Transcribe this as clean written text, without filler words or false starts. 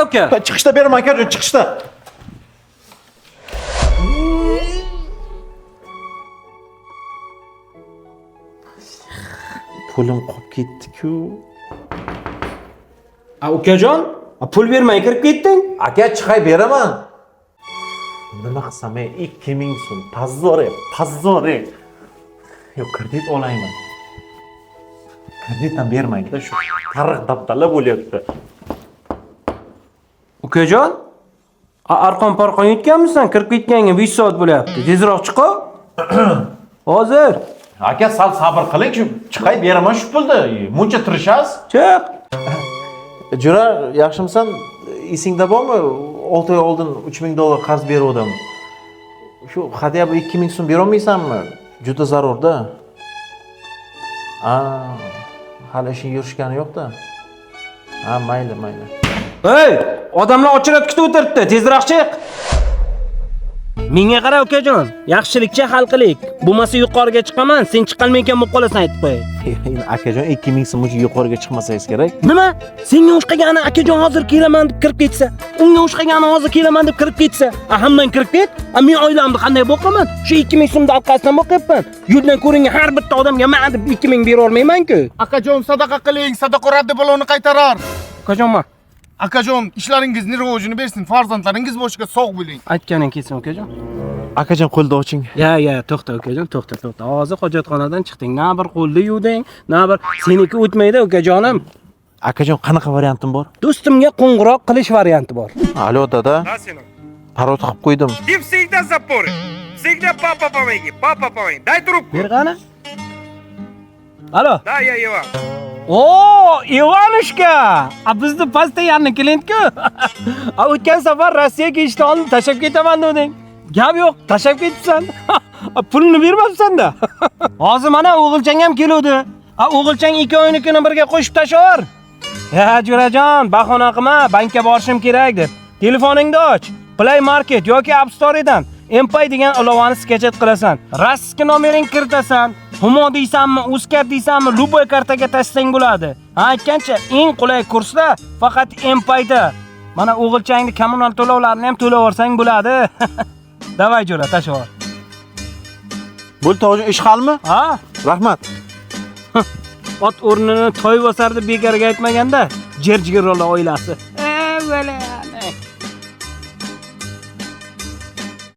Uka. Chiqishda beraman akajon, chiqishda. Pulim qolib ketdi-ku. Ukajon, pul bermay kirib ketding? Aka, chiqay beraman. Nima qilsam, 2000 so'm. Pazzore. Yo'q, kredit olayman. Kreditdan bermaydi-da, shu tariq dabdala bo'lyapti. Ukajon, arqon parqon yutganmisan? Kirib ketganga 5 soat bo'lyapti. Tezroq chiq. Hozir. Aka, sal sabr qiling-ku. Chiqay beraman shu pulni. Muncha tirishasiz. Chiq. Jura, yaxshimisan? Esingda bormi? 6 oy oldin $3000 qarz bergandim. Shu hadya 2000 so'm bera olmaysanmi? Juda zarurda. Hali ishing yurishgani yo'q-da. Mayli. Hey, odamlar ochilib kutib o'tiribdi. Tezroq chiq. Menga qara ukajon, yaxshilikcha hal qilik. Bo'lmasa yuqoriga chiqaman, sen chiqolmayotgan bo'lib qolasan aytib qo'y. Akajon 2000 so'm yuqoriga chiqmasangiz kerak. Nima? Senga o'xshagani akajon hozir kelaman deb kirib ketsa, unga o'xshagani hozir kelaman deb kirib ketsa, hammang kirib ket. Men oilamni qanday boqaman? Shu 2000 so'mni orqasidan boqyapman. Yo'ldan ko'ringan har bitta odamga men deb 2000 bera olmayman-ku. Akajon sadaqa qiling, sadaqa raddi baloni qaytarar. Ukajonman. Akajon, ishlaringizni rivojini bersin, farzandlaringiz boshiga sog' bo'ling. Aytganing kelsin ukajon. Akajon qo'lni oching. Ya, to'xta ukajon, to'xta. Hozir hojatxonadan chiqding. Na bir qo'lni yuvding, na bir seniki o'tmaydi ukajonim. Akajon qanaqa variantim bor? Do'stimga qo'ng'iroq qilish varianti bor. Alo dada. Да, сынок. Parod qilib qo'ydim. Ты всегда запоры. Всегда папа помоги. Дай трубку. Ber qani? Alo. Да, я Иван. O, Ivanushka. Bizni postoyanni klient-ku. O'tgan safar Rossiyaga ishni olib tashab ketaman deding. Gap yo'q, tashab ketibsan. Pulni bermabsan-da. Hozir mana o'g'ilchang ham keluvdi. O'g'ilchang 2 oynikini birga qo'shib tashlar. Ya Jurajon, bahona qilma, bankka borishim kerak deb. Telefoningni och. Play Market yoki App Store'dan Empay degan ilovani sketchet qilasan. Rossiya nomering kiritasan. Humo deysanmi, Uzcard deysanmi, Luboy kartaga tashsang bo'ladi. Aytgancha, eng qulay kurslar faqat Empayda. Mana o'g'ilchangni kommunal to'lovlarini ham to'layversang bo'ladi. Davay jo'ra, tashla. Bo'ldi, hozir ish halmi? Ha? Rahmat. Ot o'rnini toy bosar deb bekarga aytmaganda, Jerjigirola oilasi. Vale.